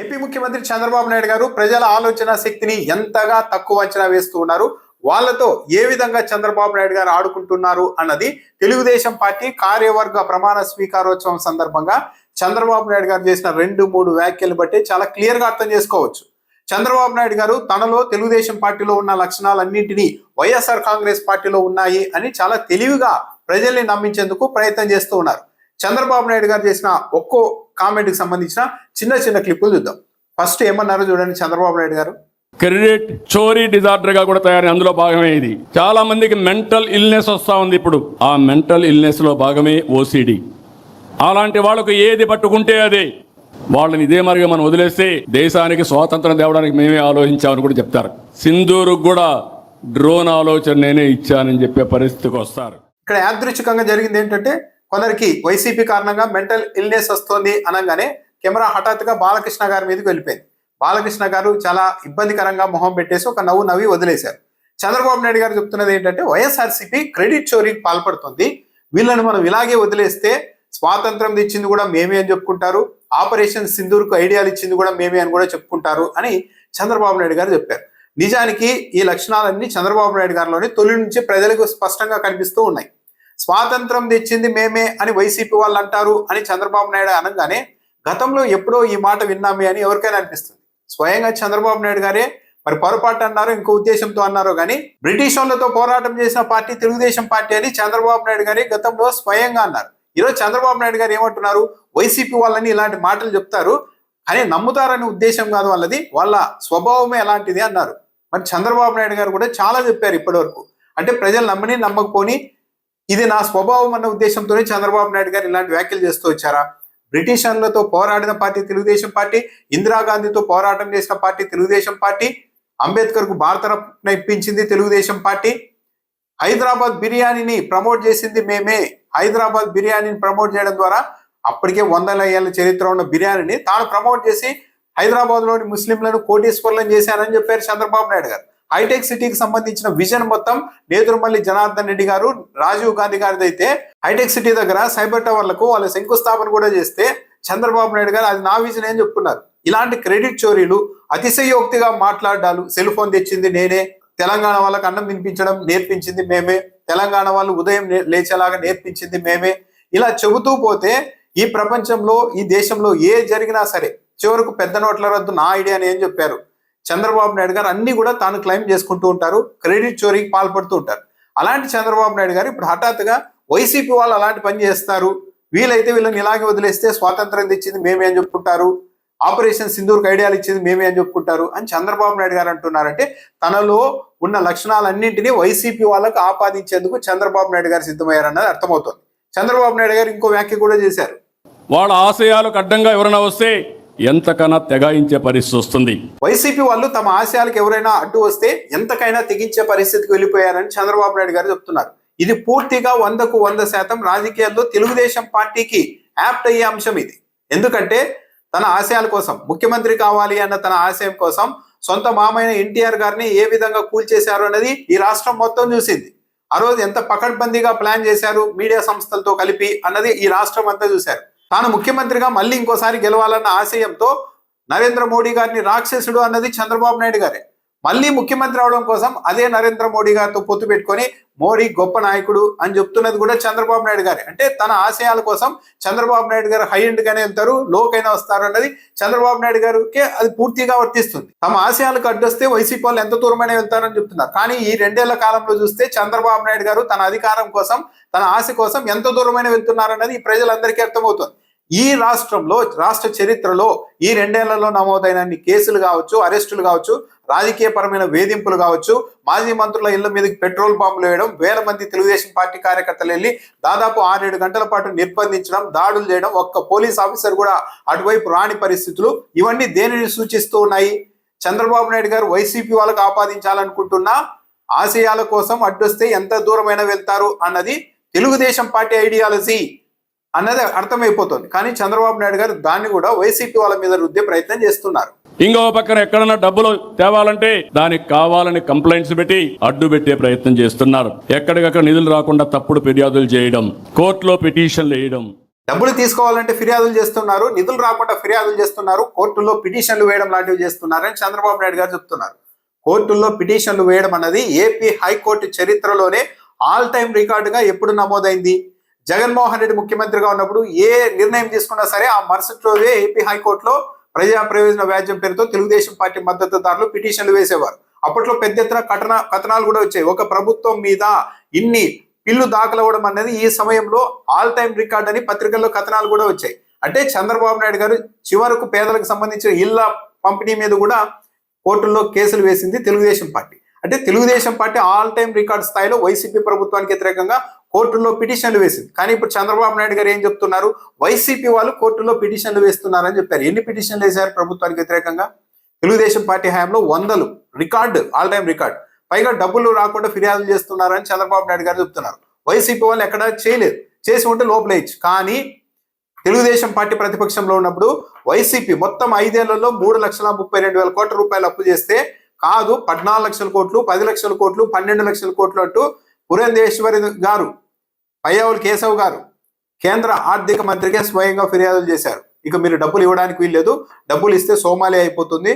AP ముఖ్యమంత్రి చంద్రబాబు నాయుడు గారు ప్రజల ఆలోచన శక్తిని ఎంతగా తక్కువ అంచనా వేస్తూ ఉన్నారు. వాళ్ళతో ఏ విధంగా చంద్రబాబు నాయుడు గారు ఆడుకుంటున్నారు అన్నది తెలుగుదేశం పార్టీ కార్యవర్గ ప్రమాణ స్వీకారోత్సవం సందర్భంగా చంద్రబాబు నాయుడు గారు చేసిన 2-3 వ్యాఖ్యలు బట్టి చాలా క్లియర్ గా అర్థం చేసుకోవచ్చు. చంద్రబాబు నాయుడు గారు తనలో తెలుగుదేశం పార్టీలో ఉన్న లక్షణాలన్నింటినీ వైఎస్ఆర్ కాంగ్రెస్ పార్టీలో ఉన్నాయి అని చాలా తెలివిగా ప్రజల్ని నమ్మించేందుకు ప్రయత్నం చేస్తూ ఉన్నారు. చంద్రబాబు నాయుడు గారు చేసిన ఒక్కో కామెంట్ కి సంబంధించిన చిన్న క్లిప్పులు చూద్దాం. ఫస్ట్ ఏమన్నారో చూడండి చంద్రబాబు నాయుడు గారు. క్రెడిట్ చోరీ డిజార్డర్ గా కూడా తయారీ అందులో భాగమే ఇది. చాలా మందికి మెంటల్ ఇల్నెస్ వస్తా ఉంది. ఇప్పుడు ఆ మెంటల్ ఇల్నెస్ లో భాగమే ఓసిడి. అలాంటి వాళ్ళకు ఏది పట్టుకుంటే అదే. వాళ్ళని ఇదే మరిగా మనం వదిలేస్తే దేశానికి స్వాతంత్రం తేవడానికి మేమే ఆలోచించామని కూడా చెప్తారు. సింధూరుకు కూడా డ్రోన్ ఆలోచన నేనే ఇచ్చానని చెప్పే పరిస్థితికి వస్తారు. ఇక్కడ యాదృచ్ఛికంగా జరిగింది ఏంటంటే, కొందరికి వైసీపీ కారణంగా మెంటల్ ఇల్నెస్ వస్తుంది అనగానే కెమెరా హఠాత్తుగా బాలకృష్ణ గారి మీదకి వెళ్ళిపోయింది. బాలకృష్ణ గారు చాలా ఇబ్బందికరంగా మొహం పెట్టేసి ఒక నవ్వు నవ్వి వదిలేశారు. చంద్రబాబు నాయుడు గారు చెప్తున్నది ఏంటంటే, వైఎస్ఆర్సీపీ క్రెడిట్ చోరీకి పాల్పడుతుంది, వీళ్ళని మనం ఇలాగే వదిలేస్తే స్వాతంత్రం తెచ్చింది కూడా మేమే అని చెప్పుకుంటారు, ఆపరేషన్ సింధూర్కు ఐడియాలు ఇచ్చింది కూడా మేమే అని కూడా చెప్పుకుంటారు అని చంద్రబాబు నాయుడు గారు చెప్పారు. నిజానికి ఈ లక్షణాలన్నీ చంద్రబాబు నాయుడు గారిలోని తొలి నుంచి ప్రజలకు స్పష్టంగా కనిపిస్తూ ఉన్నాయి. స్వాతంత్రం తెచ్చింది మేమే అని వైసీపీ వాళ్ళు అంటారు అని చంద్రబాబు నాయుడు అనగానే గతంలో ఎప్పుడో ఈ మాట విన్నామే అని ఎవరికైనా అనిపిస్తుంది. స్వయంగా చంద్రబాబు నాయుడు గారే మరి పొరపాటు అన్నారో ఇంకో ఉద్దేశంతో అన్నారో కానీ బ్రిటిష్ వాళ్ళతో పోరాటం చేసిన పార్టీ తెలుగుదేశం పార్టీ అని చంద్రబాబు నాయుడు గారి గతంలో స్వయంగా అన్నారు. ఈరోజు చంద్రబాబు నాయుడు గారు ఏమంటున్నారు, వైసీపీ వాళ్ళని ఇలాంటి మాటలు చెప్తారు అని నమ్ముతారనే ఉద్దేశం కాదు వాళ్ళది, వాళ్ళ స్వభావమే అలాంటిది అన్నారు. మరి చంద్రబాబు నాయుడు గారు కూడా చాలా చెప్పారు ఇప్పటి వరకు. అంటే ప్రజలు నమ్మని నమ్మకపోని ఇది నా స్వభావం అన్న ఉద్దేశంతోనే చంద్రబాబు నాయుడు గారు ఇలాంటి వ్యాఖ్యలు చేస్తూ వచ్చారా? బ్రిటిషర్లతో పోరాడిన పార్టీ తెలుగుదేశం పార్టీ, ఇందిరాగాంధీతో పోరాటం చేసిన పార్టీ తెలుగుదేశం పార్టీ, అంబేద్కర్ కు భారతరత్న ఇప్పించింది తెలుగుదేశం పార్టీ, హైదరాబాద్ బిర్యానీని ప్రమోట్ చేసింది మేమే. హైదరాబాద్ బిర్యానీని ప్రమోట్ చేయడం ద్వారా అప్పటికే 100 ఏళ్ల చరిత్ర ఉన్న బిర్యానీని తాను ప్రమోట్ చేసి హైదరాబాద్ లోని ముస్లింలను కోటీశ్వర్లను చేశానని చెప్పారు చంద్రబాబు నాయుడు గారు. హైటెక్ సిటీకి సంబంధించిన విజన్ మొత్తం నేదురుమల్లి జనార్దన్ రెడ్డి గారు, రాజీవ్ గాంధీ గారిది అయితే హైటెక్ సిటీ దగ్గర సైబర్ టవర్లకు వాళ్ళ శంకుస్థాపన కూడా చేస్తే చంద్రబాబు నాయుడు గారు అది నా విజన్ అని చెప్పుకున్నారు. ఇలాంటి క్రెడిట్ చోరీలు, అతిశయోక్తిగా మాట్లాడాలు, సెల్ ఫోన్ తెచ్చింది నేనే, తెలంగాణ వాళ్ళకి అన్నం తినిపించడం నేర్పించింది మేమే, తెలంగాణ వాళ్ళు ఉదయం లేచేలాగా నేర్పించింది మేమే, ఇలా చెబుతూ పోతే ఈ ప్రపంచంలో ఈ దేశంలో ఏ జరిగినా సరే చివరకు పెద్ద నోట్ల రద్దు నా ఐడియా అని ఏం చెప్పారు చంద్రబాబు నాయుడు గారు అన్ని కూడా తాను క్లెయిమ్ చేసుకుంటూ ఉంటారు, క్రెడిట్ చోరీకి పాల్పడుతూ ఉంటారు. అలాంటి చంద్రబాబు నాయుడు గారు ఇప్పుడు హఠాత్తుగా వైసీపీ వాళ్ళు అలాంటి పని చేస్తారు, వీళ్ళైతే వీళ్ళని ఇలాగే వదిలేస్తే స్వాతంత్రం తెచ్చింది మేమే అని చెప్పుకుంటారు, ఆపరేషన్ సింధూర్కి ఐడియాలు ఇచ్చింది మేమే అని చెప్పుకుంటారు అని చంద్రబాబు నాయుడు గారు అంటున్నారంటే తనలో ఉన్న లక్షణాలన్నింటినీ వైసీపీ వాళ్ళకు ఆపాదించేందుకు చంద్రబాబు నాయుడు గారు సిద్ధమయ్యారన్నది అర్థమవుతుంది. చంద్రబాబు నాయుడు గారు ఇంకో వ్యాఖ్య కూడా చేశారు. వాళ్ళ ఆశయాలకు అడ్డంగా ఎవరైనా వస్తే ఎంతకైనా తెగాయించే పరిస్థితి వస్తుంది. వైసీపీ వాళ్ళు తమ ఆశయాలకు ఎవరైనా అడ్డు వస్తే ఎంతకైనా తెగించే పరిస్థితికి వెళ్ళిపోయారని చంద్రబాబు నాయుడు గారు చెప్తున్నారు. ఇది పూర్తిగా 100కు 100% రాజకీయాల్లో తెలుగుదేశం పార్టీకి యాప్ట్ అయ్యే అంశం ఇది. ఎందుకంటే తన ఆశయాల కోసం, ముఖ్యమంత్రి కావాలి అన్న తన ఆశయం కోసం సొంత మామైన ఎన్టీఆర్ గారిని ఏ విధంగా కూల్చేశారు అన్నది ఈ రాష్ట్రం మొత్తం చూసింది. ఆ రోజు ఎంత పకడ్బందీగా ప్లాన్ చేశారు మీడియా సంస్థలతో కలిపి అన్నది ఈ రాష్ట్రం అంతా చూశారు. తాను ముఖ్యమంత్రిగా మళ్ళీ ఇంకోసారి గెలవాలన్న ఆశయంతో నరేంద్ర మోడీ గారిని రాక్షసుడు అన్నది చంద్రబాబు నాయుడు గారే. మళ్ళీ ముఖ్యమంత్రి అవడం కోసం అదే నరేంద్ర మోడీ గారితో పొత్తు పెట్టుకొని మోడీ గొప్ప నాయకుడు అని చెప్తున్నది కూడా చంద్రబాబు నాయుడు గారే. అంటే తన ఆశయాల కోసం చంద్రబాబు నాయుడు గారు హై ఎండ్ గానే వెళ్తారు, లోకైనా వస్తారు అన్నది చంద్రబాబు నాయుడు గారికి అది పూర్తిగా వర్తిస్తుంది. తమ ఆశయాలకు అడ్డొస్తే వైసీపీ వాళ్ళు ఎంత దూరమైనా వెళ్తారని చెప్తున్నారు. కానీ ఈ 2 ఏళ్ల కాలంలో చూస్తే చంద్రబాబు నాయుడు గారు తన అధికారం కోసం, తన ఆశ కోసం ఎంత దూరమైనా వెళ్తున్నారన్నది ఈ ప్రజలందరికీ అర్థమవుతుంది. ఈ రాష్ట్రంలో, రాష్ట్ర చరిత్రలో ఈ 2 ఏళ్లలో నమోదైన కేసులు కావచ్చు, అరెస్టులు కావచ్చు, రాజకీయ పరమైన వేధింపులు కావచ్చు, మాజీ మంత్రుల ఇళ్ల మీదకి పెట్రోల్ బాంబులు వేయడం, 1000 మంది తెలుగుదేశం పార్టీ కార్యకర్తలు వెళ్ళి దాదాపు 6-7 గంటల పాటు నిర్బంధించడం, దాడులు చేయడం, ఒక్క పోలీస్ ఆఫీసర్ కూడా అటువైపు రాని పరిస్థితులు, ఇవన్నీ దేనిని సూచిస్తూ ఉన్నాయి? చంద్రబాబు నాయుడు గారు వైసీపీ వాళ్ళకు ఆపాదించాలనుకుంటున్న ఆశయాల కోసం అడ్డొస్తే ఎంత దూరమైనా వెళ్తారు అన్నది తెలుగుదేశం పార్టీ ఐడియాలజీ అన్నది అర్థమైపోతుంది. కానీ చంద్రబాబు నాయుడు గారు దాన్ని కూడా వైసీపీ వాళ్ళ మీద రుద్దే ప్రయత్నం చేస్తున్నారు. ఇంకో పక్కన ఎక్కడన్నా డబ్బులు తేవాలంటే దానికి కావాలని కంప్లైంట్స్ పెట్టి అడ్డు పెట్టే ప్రయత్నం చేస్తున్నారు. ఎక్కడికక్కడ నిధులు రాకుండా తప్పుడు ఫిర్యాదులు చేయడం, కోర్టులో పిటిషన్లు వేయడం. డబ్బులు తీసుకోవాలంటే ఫిర్యాదులు చేస్తున్నారు, నిధులు రాకుండా ఫిర్యాదులు చేస్తున్నారు, కోర్టుల్లో పిటిషన్లు వేయడం లాంటివి చేస్తున్నారని చంద్రబాబు నాయుడు గారు చెప్తున్నారు. కోర్టుల్లో పిటిషన్లు వేయడం అన్నది ఏపీ హైకోర్టు చరిత్రలోనే ఆల్ టైమ్ రికార్డుగా ఎప్పుడు నమోదైంది. జగన్మోహన్ రెడ్డి ముఖ్యమంత్రిగా ఉన్నప్పుడు ఏ నిర్ణయం తీసుకున్నా సరే ఆ మరుసటి రోజే ఏపీ హైకోర్టులో ప్రజా ప్రయోజన వ్యాజ్యం పేరుతో తెలుగుదేశం పార్టీ మద్దతుదారులు పిటిషన్లు వేసేవారు. అప్పట్లో పెద్ద ఎత్తున కథనాలు కూడా వచ్చాయి. ఒక ప్రభుత్వం మీద ఇన్ని పిల్లు దాఖలవ్వడం అనేది ఈ సమయంలో ఆల్ టైమ్ రికార్డ్ అని పత్రికల్లో కథనాలు కూడా వచ్చాయి. అంటే చంద్రబాబు నాయుడు గారు చివరకు పేదలకు సంబంధించిన ఇళ్ల పంపిణీ మీద కూడా కోర్టుల్లో కేసులు వేసింది తెలుగుదేశం పార్టీ. అంటే Telugu Desam party all time record స్థాయిలో వైసీపీ ప్రభుత్వానికి వ్యతిరేకంగా కోర్టుల్లో పిటిషన్లు వేసింది. కానీ ఇప్పుడు చంద్రబాబు నాయుడు గారు ఏం చెప్తున్నారు, వైసీపీ వాళ్ళు కోర్టుల్లో పిటిషన్లు వేస్తున్నారని చెప్పారు. ఎన్ని పిటిషన్లు వేశారు ప్రభుత్వానికి వ్యతిరేకంగా? తెలుగుదేశం పార్టీ హయాంలో 100 రికార్డు, ఆల్ టైమ్ రికార్డ్. పైగా డబ్బులు రాకుండా ఫిర్యాదులు చేస్తున్నారని చంద్రబాబు నాయుడు గారు చెప్తున్నారు. వైసీపీ వాళ్ళు ఎక్కడ చేయలేదు, చేసి ఉంటే లోపలేయచ్చు. కానీ తెలుగుదేశం పార్టీ ప్రతిపక్షంలో ఉన్నప్పుడు వైసీపీ మొత్తం 5 ఏళ్లలో 3,32,000 కోట్ల రూపాయలు అప్పు చేస్తే కాదు 14 లక్షల కోట్లు, 10 లక్షల కోట్లు, 12 లక్షల కోట్లు అంటూ పురంధేశ్వరి గారు, పయ్యావుల కేశవ్ గారు కేంద్ర ఆర్థిక మంత్రికే స్వయంగా ఫిర్యాదులు చేశారు. ఇక మీరు డబ్బులు ఇవ్వడానికి వీల్లేదు, డబ్బులు ఇస్తే సోమాలియా అయిపోతుంది,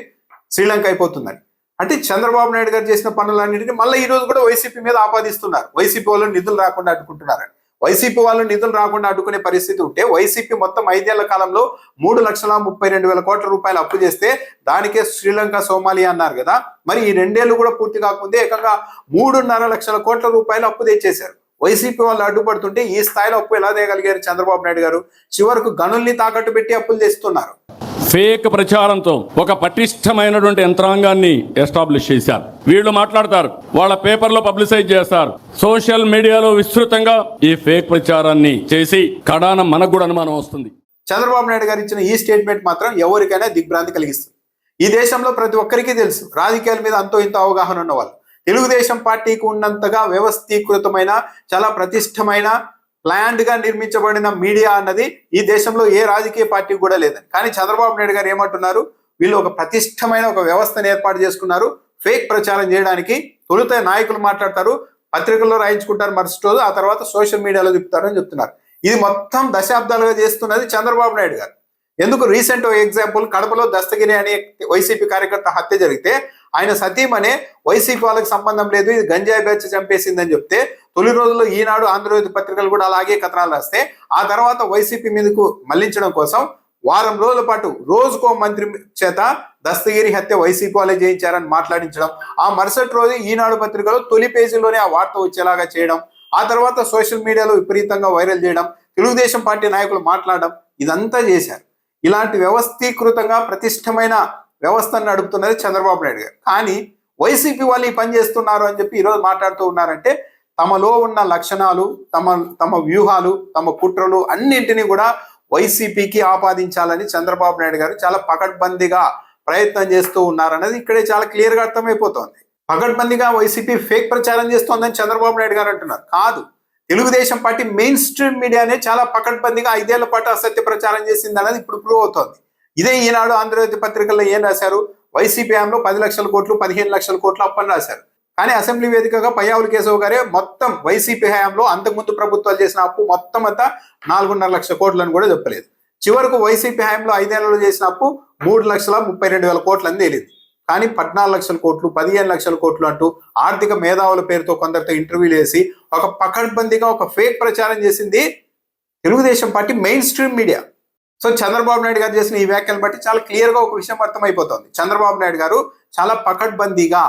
శ్రీలంక అయిపోతుందని. అంటే చంద్రబాబు నాయుడు గారు చేసిన పనులన్నింటినీ మళ్ళీ ఈ రోజు కూడా వైసీపీ మీద ఆపాదిస్తున్నారు. వైసీపీ వాళ్ళు నిధులు రాకుండా అడ్డుకుంటున్నారని. వైసీపీ వాళ్ళు నిధులు రాకుండా అడ్డుకునే పరిస్థితి ఉంటే వైసీపీ మొత్తం 5 ఏళ్ల కాలంలో 3,32,000 కోట్ల రూపాయలు అప్పు చేస్తే దానికే శ్రీలంక, సోమాలియా అన్నారు కదా. మరి ఈ 2 ఏళ్లు కూడా పూర్తి కాకముందే ఏకంగా 3.5 లక్షల కోట్ల రూపాయలు అప్పు తెచ్చేశారు. వైసీపీ వాళ్ళు అడ్డుపడుతుంటే ఈ స్థాయిలో అప్పు ఎలా తేయగలిగారు చంద్రబాబు నాయుడు గారు? చివరకు గనుల్ని తాకట్టు పెట్టి అప్పులు తెస్తున్నారు. ఫేక్ ప్రచారంతో ఒక పటిష్టమైనటువంటి యంత్రాంగాన్ని ఎస్టాబ్లిష్ చేశారు. వీళ్ళు మాట్లాడతారు, వాళ్ళ పేపర్లో పబ్లిసైజ్ చేస్తారు, సోషల్ మీడియాలో విస్తృతంగా ఈ ఫేక్ ప్రచారాన్ని చేసి కడాన మనకు కూడా అనుమానం వస్తుంది. చంద్రబాబు నాయుడు గారు ఇచ్చిన ఈ స్టేట్మెంట్ మాత్రం ఎవరికైనా దిగ్భ్రాంతి కలిగిస్తుంది. ఈ దేశంలో ప్రతి ఒక్కరికి తెలుసు, రాజకీయాల మీద అంతో ఇంత అవగాహన ఉన్నవాళ్ళు తెలుగుదేశం పార్టీకి ఉన్నంతగా వ్యవస్థీకృతమైన, చాలా ప్రతిష్టమైన, ప్లాన్డ్ గా నిర్మించబడిన మీడియా అన్నది ఈ దేశంలో ఏ రాజకీయ పార్టీకి కూడా లేదని. కానీ చంద్రబాబు నాయుడు గారు ఏమంటున్నారు, వీళ్ళు ఒక ప్రతిష్టమైన ఒక వ్యవస్థను ఏర్పాటు చేసుకున్నారు ఫేక్ ప్రచారం చేయడానికి. తొలుత నాయకులు మాట్లాడతారు, పత్రికల్లో రాయించుకుంటారు మరుసటి రోజు, ఆ తర్వాత సోషల్ మీడియాలో చెప్తారని చెప్తున్నారు. ఇది మొత్తం దశాబ్దాలుగా చేస్తున్నది చంద్రబాబు నాయుడు గారు. ఎందుకు రీసెంట్ ఎగ్జాంపుల్, కడపలో దస్తగిరి అనే వైసీపీ కార్యకర్త హత్య జరిగితే ఆయన సతీమనే వైసీపీ వాళ్ళకి సంబంధం లేదు, ఇది గంజాయి బ్యాచ్ చంపేసిందని చెప్తే తొలి రోజుల్లో ఈనాడు, ఆంధ్రజ్యోతి పత్రికలు కూడా అలాగే కథనాలు రాస్తే ఆ తర్వాత వైసీపీ మీదకు మళ్లించడం కోసం వారం రోజుల పాటు రోజుకో మంత్రి చేత దస్తగిరి హత్య వైసీపీ వాళ్ళే చేయించారని మాట్లాడించడం, ఆ మరుసటి రోజు ఈనాడు పత్రికలో తొలి పేజీలోనే ఆ వార్త వచ్చేలాగా చేయడం, ఆ తర్వాత సోషల్ మీడియాలో విపరీతంగా వైరల్ చేయడం, తెలుగుదేశం పార్టీ నాయకులు మాట్లాడడం, ఇదంతా చేశారు. ఇలాంటి వ్యవస్థీకృతంగా ప్రతిష్టమైన వ్యవస్థను నడుపుతున్నది చంద్రబాబు నాయుడు గారు. కానీ వైసీపీ వాళ్ళు ఈ పని చేస్తున్నారు అని చెప్పి ఈరోజు మాట్లాడుతూ ఉన్నారంటే తమలో ఉన్న లక్షణాలు, తమ వ్యూహాలు, తమ కుట్రలు అన్నింటినీ కూడా వైసీపీకి ఆపాదించాలని చంద్రబాబు నాయుడు గారు చాలా పకడ్బందీగా ప్రయత్నం చేస్తూ ఉన్నారన్నది ఇక్కడే చాలా క్లియర్ గా అర్థమైపోతోంది. పకడ్బందీగా వైసీపీ ఫేక్ ప్రచారం చేస్తోందని చంద్రబాబు నాయుడు గారు అంటున్నారు. కాదు, తెలుగుదేశం పార్టీ మెయిన్ స్ట్రీమ్ మీడియానే చాలా పకడ్బందీగా 5 ఏళ్ల పాటు అసత్య ప్రచారం చేసింది అన్నది ఇప్పుడు ప్రూవ్ అవుతోంది. ఇదే ఈనాడు, ఆంధ్రజ్యోతి పత్రికల్లో ఏం రాశారు, వైసీపీ హయాంలో 10 లక్షల కోట్లు, 15 లక్షల కోట్లు అప్పని రాశారు. కానీ అసెంబ్లీ వేదికగా పయ్యావుల కేశవ్ గారే మొత్తం వైసీపీ హయాంలో అంతకుముందు ప్రభుత్వాలు చేసిన అప్పు మొత్తం అంతా 4.5 లక్షల కోట్లు అని కూడా చెప్పలేదు. చివరకు వైసీపీ హయాంలో 5 ఏళ్లలో చేసిన అప్పు 3,32,000 కోట్లు అని తేలింది. కానీ 14 లక్షల కోట్లు, 15 లక్షల కోట్లు అంటూ ఆర్థిక మేధావుల పేరుతో కొందరితో ఇంటర్వ్యూలు చేసి ఒక పకడ్బందీగా ఒక ఫేక్ ప్రచారం చేసింది Telugu Desam party main stream media. So Chandrababu Naidu గారు చేసిన ఈ వ్యాఖ్యలు బట్టి చాలా క్లియర్ గా ఒక విషయం అర్థమైపోతుంది. చంద్రబాబు నాయుడు గారు చాలా పకడ్బందీగా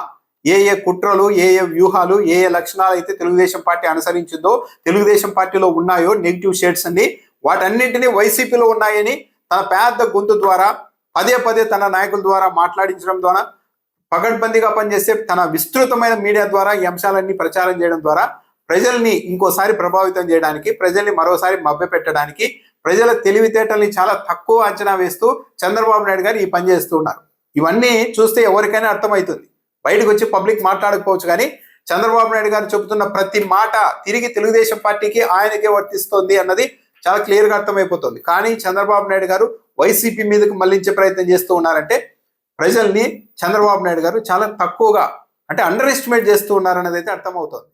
ఏ కుట్రలు, ఏ వ్యూహాలు, ఏ లక్షణాలు అయితే తెలుగుదేశం పార్టీ అనుసరించిందో, తెలుగుదేశం పార్టీలో ఉన్నాయో నెగిటివ్ షేడ్స్ అన్ని, వాటన్నింటినీ వైసీపీలో ఉన్నాయని తన పెద్ద గొంతు ద్వారా పదే తన నాయకుల ద్వారా మాట్లాడించడం ద్వారా, పకడ్బందీగా పనిచేసే తన విస్తృతమైన మీడియా ద్వారా ఈ అంశాలన్నీ ప్రచారం చేయడం ద్వారా ప్రజల్ని ఇంకోసారి ప్రభావితం చేయడానికి, ప్రజల్ని మరోసారి మభ్యపెట్టడానికి, ప్రజల తెలివితేటల్ని చాలా తక్కువ అంచనా వేస్తూ చంద్రబాబు నాయుడు గారు ఈ పని చేస్తూ ఉన్నారు. ఇవన్నీ చూస్తే ఎవరికైనా అర్థమవుతుంది. బయటకు వచ్చి పబ్లిక్ మాట్లాడకపోవచ్చు, కానీ చంద్రబాబు నాయుడు గారు చెబుతున్న ప్రతి మాట తిరిగి తెలుగుదేశం పార్టీకి, ఆయనకే వర్తిస్తుంది అన్నది చాలా క్లియర్ గా అర్థమైపోతుంది. కానీ చంద్రబాబు నాయుడు గారు వైసీపీ మీదకు మళ్లించే ప్రయత్నం చేస్తూ ఉన్నారంటే ప్రజల్ని చంద్రబాబు నాయుడు గారు చాలా తక్కువగా, అంటే అండర్ ఎస్టిమేట్ చేస్తూ ఉన్నారన్నది అయితే అర్థమవుతుంది.